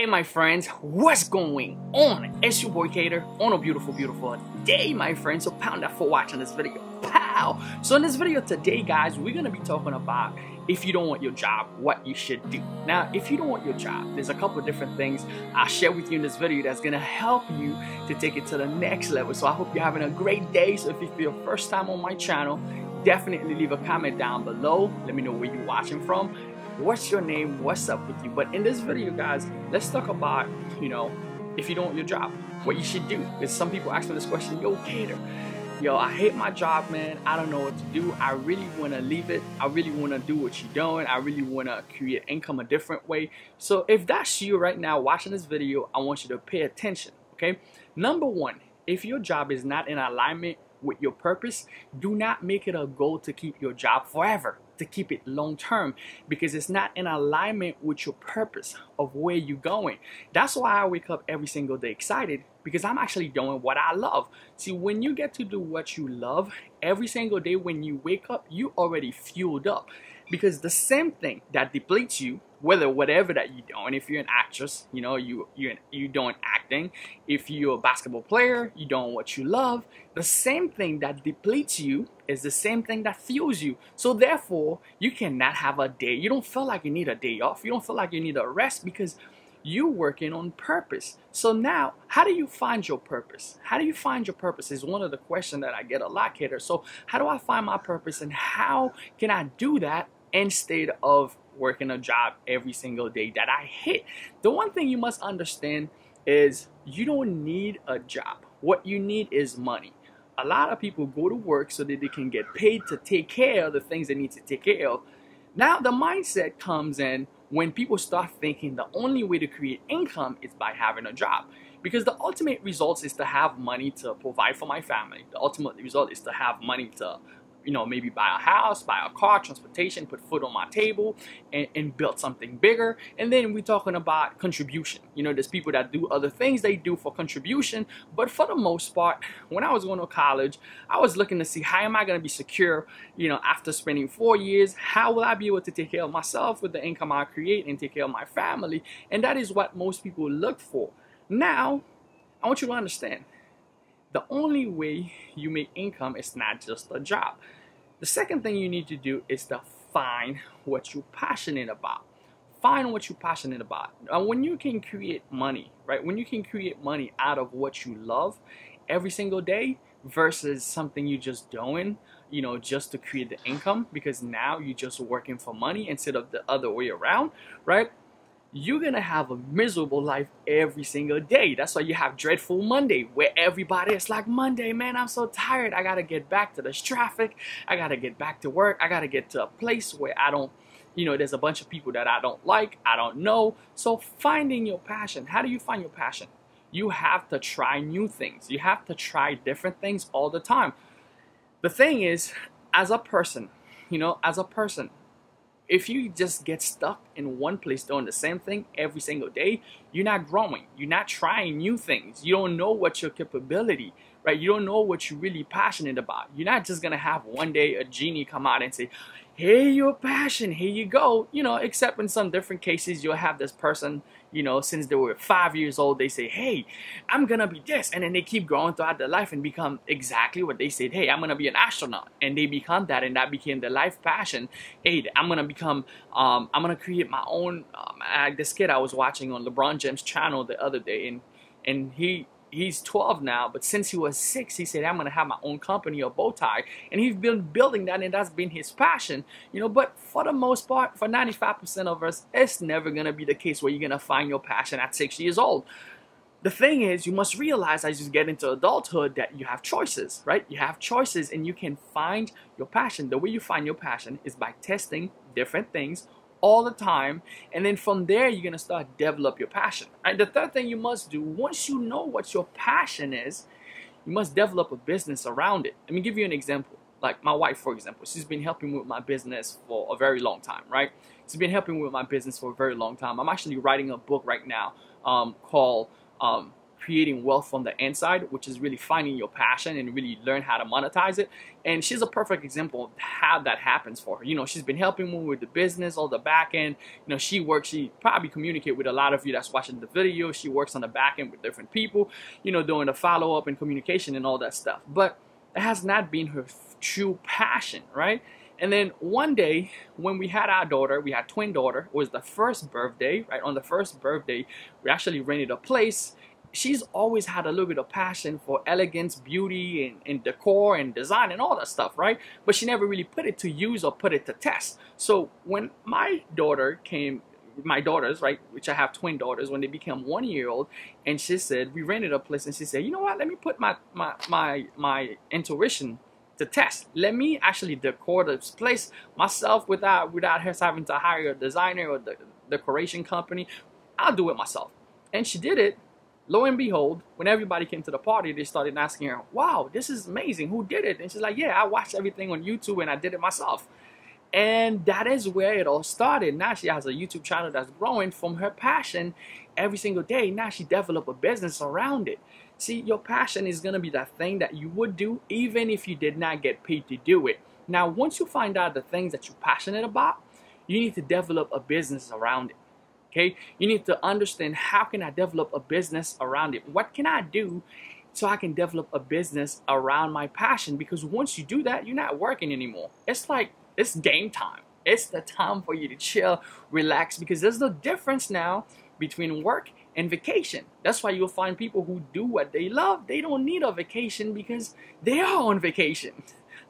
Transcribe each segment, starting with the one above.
Hey my friends, what's going on? It's your boy Keder on a beautiful day, my friends. So pound that for watching this video. Pow! So in this video today, guys, we're gonna be talking about if you don't want your job, what you should do. Now, if you don't want your job, there's a couple of different things I'll share with you in this video that's gonna help you to take it to the next level. So I hope you're having a great day. So if it's your first time on my channel, definitely leave a comment down below. Let me know where you're watching from. What's your name? What's up with you? But in this video, guys, let's talk about, if you don't want your job, what you should do. Because some people ask me this question, yo, Keder, I hate my job, man. I don't know what to do. I really want to leave it. I really want to do what you're doing. I really want to create income a different way. So if that's you right now watching this video, I want you to pay attention, okay? Number one, if your job is not in alignment with your purpose, do not make it a goal to keep your job forever, to keep it long term, because it's not in alignment with your purpose of where you're going. That's why I wake up every single day excited, because I'm actually doing what I love. See, when you get to do what you love every single day, when you wake up, you already fueled up, because the same thing that depletes you, whatever that you're doing, if you're an actress, you're doing acting, if you're a basketball player, you're doing what you love, the same thing that depletes you is the same thing that fuels you. So therefore, you cannot have a day. You don't feel like you need a day off. You don't feel like you need a rest, because you're working on purpose. So now, how do you find your purpose? How do you find your purpose is one of the questions that I get a lot, Keder. So how do I find my purpose, and how can I do that instead of working a job every single day that I hate? The one thing you must understand is you don't need a job. What you need is money. A lot of people go to work so that they can get paid to take care of the things they need to take care of. Now the mindset comes in when people start thinking the only way to create income is by having a job. Because the ultimate result is to have money to provide for my family. The ultimate result is to have money to maybe buy a house, buy a car, transportation, put food on my table, and build something bigger. And then we're talking about contribution. There's people that do other things they do for contribution, but for the most part, when I was going to college, I was looking to see how am I going to be secure, after spending 4 years, how will I be able to take care of myself with the income I create and take care of my family? And that is what most people look for. Now, I want you to understand, the only way you make income is not just a job. The second thing you need to do is to find what you're passionate about. Find what you're passionate about. And when you can create money, right? When you can create money out of what you love every single day versus something you're just doing, just to create the income, because now you're just working for money instead of the other way around, right? You're gonna have a miserable life every single day. That's why you have Dreadful Monday, where everybody is like, Monday, man, I'm so tired. I gotta get back to this traffic. I gotta get back to work. I gotta get to a place where I don't, there's a bunch of people that I don't like, I don't know. So finding your passion. How do you find your passion? You have to try new things. You have to try different things all the time. The thing is, as a person, if you just get stuck in one place doing the same thing every single day, you're not growing. You're not trying new things. You don't know what your capability, right? You don't know what you're really passionate about. You're not just gonna have one day a genie come out and say, hey, your passion, here you go. Except in some different cases, you'll have this person, since they were 5 years old, they say, hey, I'm gonna be this. And then they keep growing throughout their life and become exactly what they said. Hey, I'm gonna be an astronaut. And they become that, and that became their life passion. Hey, I'm gonna become, I'm gonna create my own, this kid I was watching on LeBron James' channel the other day, and he's 12 now, but since he was 6, he said, I'm gonna have my own company, a bow tie, and he's been building that, and that's been his passion, but for the most part, for 95% of us, it's never gonna be the case where you're gonna find your passion at 6 years old. The thing is, you must realize as you get into adulthood that you have choices, right? You have choices, and you can find your passion. The way you find your passion is by testing different things all the time, and then from there you're gonna start develop your passion. And the third thing you must do, once you know what your passion is, you must develop a business around it. Let me give you an example. Like my wife, for example, she's been helping me with my business for a very long time, right? She's been helping me with my business for a very long time. I'm actually writing a book right now called creating wealth from the inside, which is really finding your passion and really learn how to monetize it. And she's a perfect example of how that happens for her. You know, she's been helping me with the business, all the back end. You know, she probably communicate with a lot of you that's watching the video. She works on the back end with different people, you know, doing the follow-up and communication and all that stuff. But it has not been her true passion, right? And then one day when we had our daughter, we had twin daughter, it was the first birthday, right? On the first birthday, we actually rented a place. She's always had a little bit of passion for elegance, beauty, and decor and design and all that stuff, right? But she never really put it to use or put it to test. So when my daughters, right, which I have twin daughters, when they became 1 year old, and she said, we rented a place, and she said, you know what, let me put my intuition to test. Let me actually decor this place myself without her having to hire a designer or the decoration company. I'll do it myself. And she did it. Lo and behold, when everybody came to the party, they started asking her, wow, this is amazing. Who did it? And she's like, yeah, I watched everything on YouTube and I did it myself. And that is where it all started. Now she has a YouTube channel that's growing from her passion every single day. Now she developed a business around it. See, your passion is going to be that thing that you would do even if you did not get paid to do it. Now, once you find out the things that you're passionate about, you need to develop a business around it. Okay? You need to understand, how can I develop a business around it? What can I do so I can develop a business around my passion? Because once you do that, you're not working anymore. It's like, it's game time. It's the time for you to chill, relax, because there's no difference now between work and vacation. That's why you'll find people who do what they love, they don't need a vacation because they are on vacation.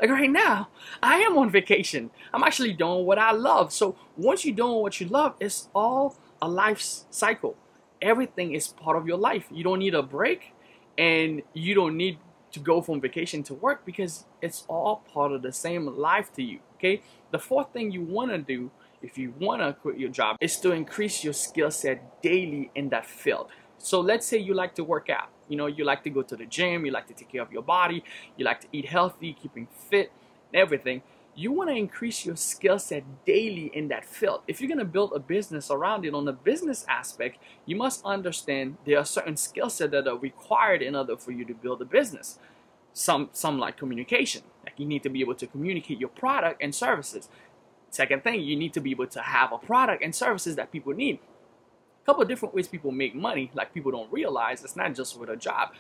Like right now, I am on vacation. I'm actually doing what I love. So once you're doing what you love, it's all a life cycle. Everything is part of your life. You don't need a break, and you don't need to go from vacation to work, because it's all part of the same life to you. Okay? The fourth thing you want to do if you want to quit your job is to increase your skill set daily in that field. So let's say you like to work out. You know, you like to go to the gym, you like to take care of your body, you like to eat healthy, keeping fit, and everything. You want to increase your skill set daily in that field. If you're going to build a business around it, on the business aspect, you must understand there are certain skill sets that are required in order for you to build a business. Some like communication. Like, you need to be able to communicate your product and services. Second thing, you need to be able to have a product and services that people need. A couple of different ways people make money, like people don't realize, it's not just with a job.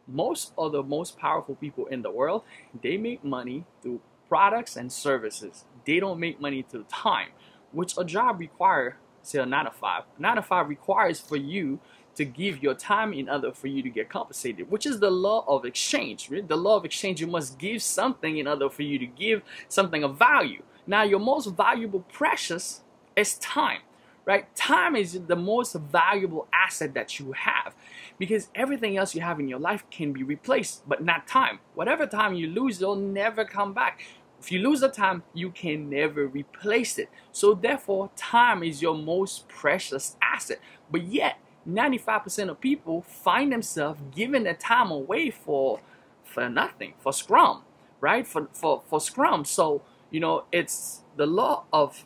Most of the most powerful people in the world, they make money through products and services. They don't make money through time, which a job requires, say a 9 to 5. A 9 to 5 requires for you to give your time in order for you to get compensated, which is the law of exchange. Right? The law of exchange, you must give something in order for you to give something of value. Now, your most valuable precious is time, right? Time is the most valuable asset that you have, because everything else you have in your life can be replaced, but not time. Whatever time you lose, it'll never come back. If you lose the time, you can never replace it. So therefore, time is your most precious asset. But yet, 95% of people find themselves giving their time away for nothing, for scrum, right? For scrum. So, you know, it's the law of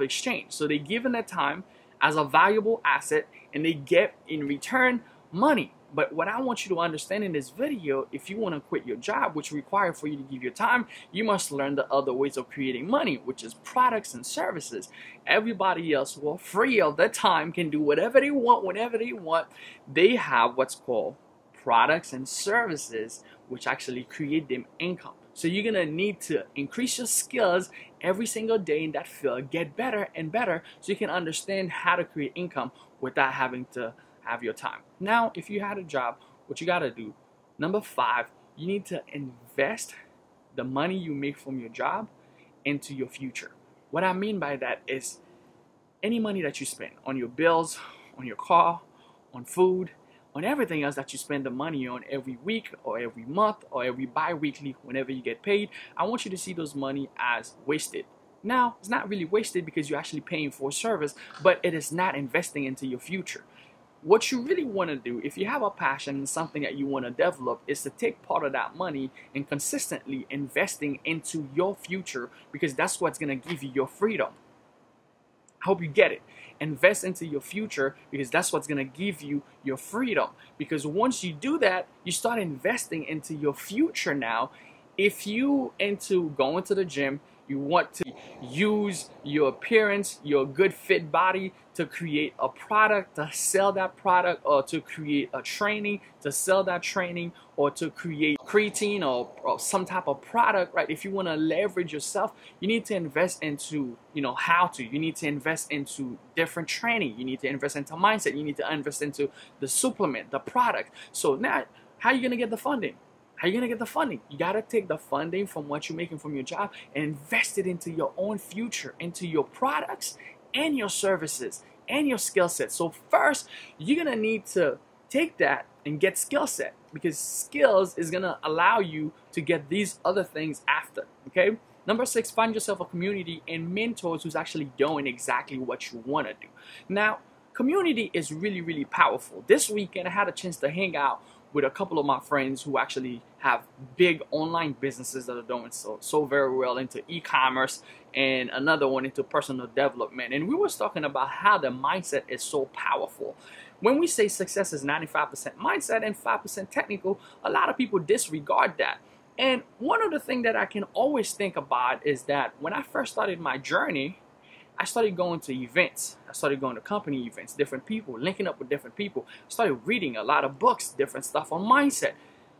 exchange. So they're given their time as a valuable asset, and they get in return money. But what I want you to understand in this video, if you want to quit your job, which requires for you to give your time, you must learn the other ways of creating money, which is products and services. Everybody else who are free of their time can do whatever they want, whenever they want. They have what's called products and services, which actually create them income. So you're going to need to increase your skills every single day in that field, get better and better, so you can understand how to create income without having to have your time. Now, if you had a job, what you got to do, number 5, you need to invest the money you make from your job into your future. What I mean by that is any money that you spend on your bills, on your car, on food, on everything else that you spend the money on every week or every month or every bi-weekly, whenever you get paid, I want you to see those money as wasted. Now, it's not really wasted because you're actually paying for a service, but it is not investing into your future. What you really want to do, if you have a passion and something that you want to develop, is to take part of that money and consistently investing into your future, because that's what's going to give you your freedom. I hope you get it. invest into your future, because that's what's going to give you your freedom. Because once you do that, you start investing into your future. Now, if you into going to the gym, you want to use your appearance, your good fit body to create a product, to sell that product, or to create a training, to sell that training, or to create creatine or some type of product, right? If you want to leverage yourself, you need to invest into, you need to invest into different training. You need to invest into mindset. You need to invest into the supplement, the product. So now, how are you going to get the funding? How are you going to get the funding? You got to take the funding from what you're making from your job and invest it into your own future, into your products and your services and your skill set. So first, you're going to need to take that and get skill set, because skills is going to allow you to get these other things after, okay? Number 6, find yourself a community and mentors who's actually doing exactly what you want to do. Now, community is really, really powerful. This weekend, I had a chance to hang out with a couple of my friends who actually have big online businesses that are doing so very well into e-commerce, and another one into personal development. And we was talking about how the mindset is so powerful. When we say success is 95% mindset and 5% technical, a lot of people disregard that. And one of the things that I can always think about is that when I first started my journey, I started going to events. I started going to company events, different people, linking up with different people. I started reading a lot of books, different stuff on mindset.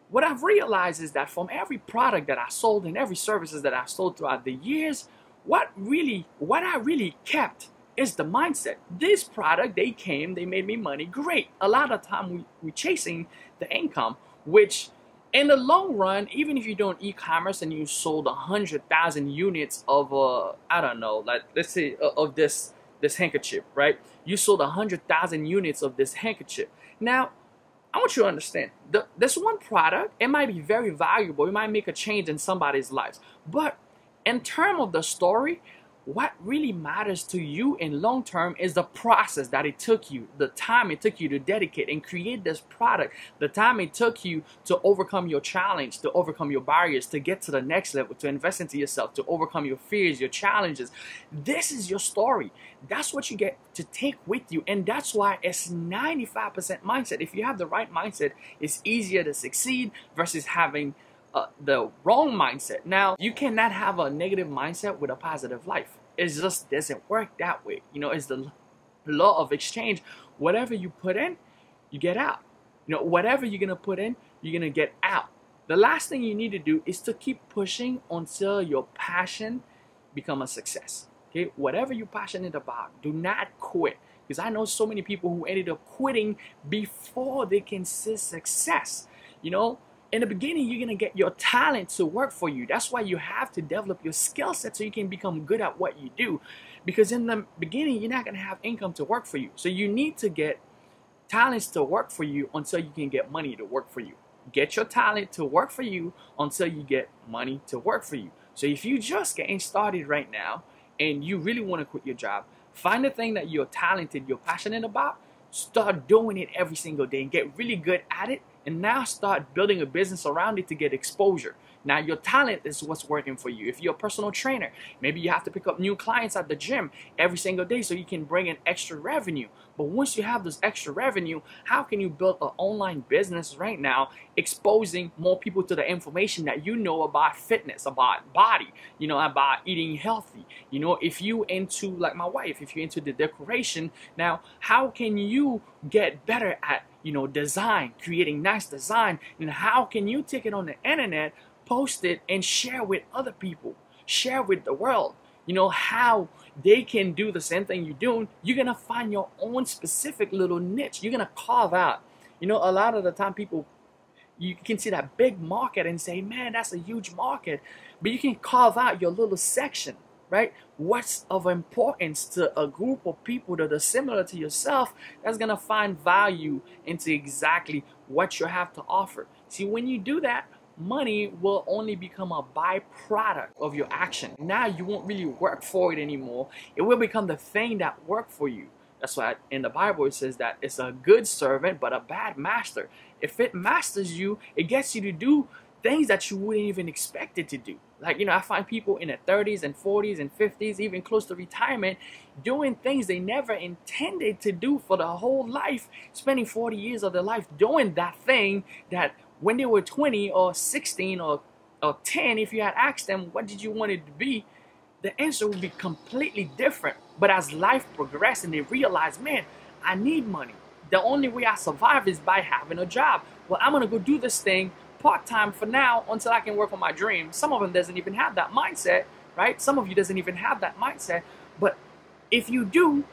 What I've realized is that from every product that I sold and every services that I sold throughout the years, what I really kept is the mindset. This product, they came, they made me money, great. A lot of time we chasing the income, which in the long run, even if you're doing e-commerce and you sold 100,000 units of, I don't know, like let's say of this handkerchief, right? You sold 100,000 units of this handkerchief. Now, I want you to understand, this one product, it might be very valuable. It might make a change in somebody's lives. But in terms of the story, what really matters to you in long term is the process that it took you, the time it took you to dedicate and create this product, the time it took you to overcome your challenge, to overcome your barriers, to get to the next level, to invest into yourself, to overcome your fears, your challenges. This is your story. That's what you get to take with you. And that's why it's 95% mindset. If you have the right mindset, it's easier to succeed versus having the wrong mindset. Now, you cannot have a negative mindset with a positive life. It just doesn't work that way. You know, it's the law of exchange. Whatever you put in, you get out. You know, whatever you're going to put in, you're going to get out. The last thing you need to do is to keep pushing until your passion become a success. Okay? Whatever you're passionate about, do not quit. Because I know so many people who ended up quitting before they can see success. You know, in the beginning, you're going to get your talent to work for you. That's why you have to develop your skill set so you can become good at what you do. Because in the beginning, you're not going to have income to work for you. So you need to get talents to work for you until you can get money to work for you. Get your talent to work for you until you get money to work for you. So if you just getting started right now and you really want to quit your job, find the thing that you're talented, you're passionate about, start doing it every single day and get really good at it. And now start building a business around it to get exposure. Now your talent is what's working for you. If you're a personal trainer, maybe you have to pick up new clients at the gym every single day so you can bring in extra revenue. But once you have this extra revenue, how can you build an online business right now, exposing more people to the information that you know about fitness, about body, you know, about eating healthy. You know, if you into, like my wife, if you're into the decoration, now how can you get better at, you know, design, creating nice design, and how can you take it on the internet, post it, and share with other people, share with the world, you know, how they can do the same thing you're doing. You're gonna find your own specific little niche. You're gonna carve out. You know, a lot of the time people, you can see that big market and say, man, that's a huge market, but you can carve out your little section, right? What's of importance to a group of people that are similar to yourself, that's gonna find value into exactly what you have to offer. See, when you do that, money will only become a byproduct of your action. Now you won't really work for it anymore. It will become the thing that worked for you. That's why in the Bible it says that it's a good servant but a bad master. If it masters you, it gets you to do things that you wouldn't even expect it to do. Like, you know, I find people in their 30s and 40s and 50s, even close to retirement, doing things they never intended to do for the whole life, spending 40 years of their life doing that thing that when they were 20 or 16 or 10, if you had asked them, what did you want it to be? The answer would be completely different. But as life progressed and they realized, man, I need money. The only way I survive is by having a job. Well, I'm going to go do this thing part-time for now until I can work on my dream. Some of them doesn't even have that mindset, right? Some of you doesn't even have that mindset. But if you do,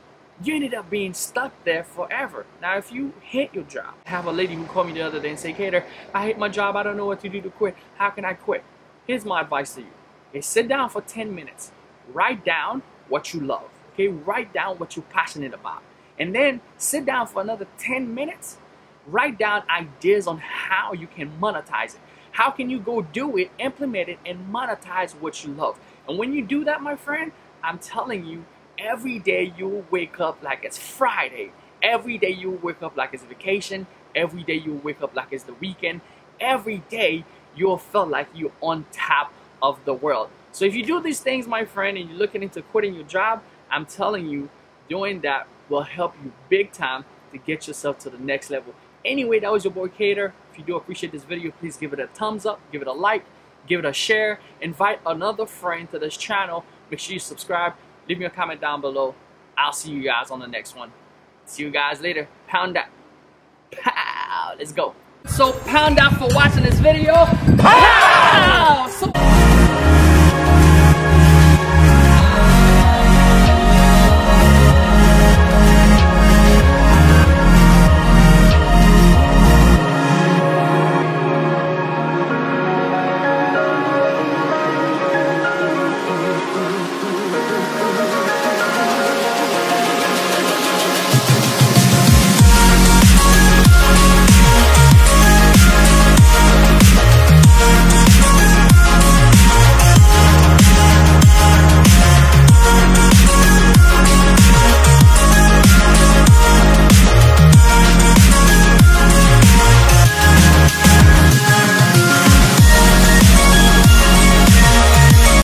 you ended up being stuck there forever. Now, if you hate your job, I have a lady who called me the other day and say, Keder, I hate my job. I don't know what to do to quit. How can I quit? Here's my advice to you. Okay, sit down for 10 minutes. Write down what you love. Okay, write down what you're passionate about. And then sit down for another 10 minutes. Write down ideas on how you can monetize it. How can you go do it, implement it, and monetize what you love? And when you do that, my friend, I'm telling you, every day you'll wake up like it's Friday. Every day you'll wake up like it's vacation. Every day you'll wake up like it's the weekend. Every day you'll feel like you're on top of the world. So if you do these things, my friend, and you're looking into quitting your job, I'm telling you, doing that will help you big time to get yourself to the next level. Anyway, that was your boy Keder. If you do appreciate this video, please give it a thumbs up, give it a like, give it a share, invite another friend to this channel. Make sure you subscribe, leave me a comment down below. I'll see you guys on the next one. See you guys later. Pound that. Pow! Let's go. So pound out for watching this video. Pow! So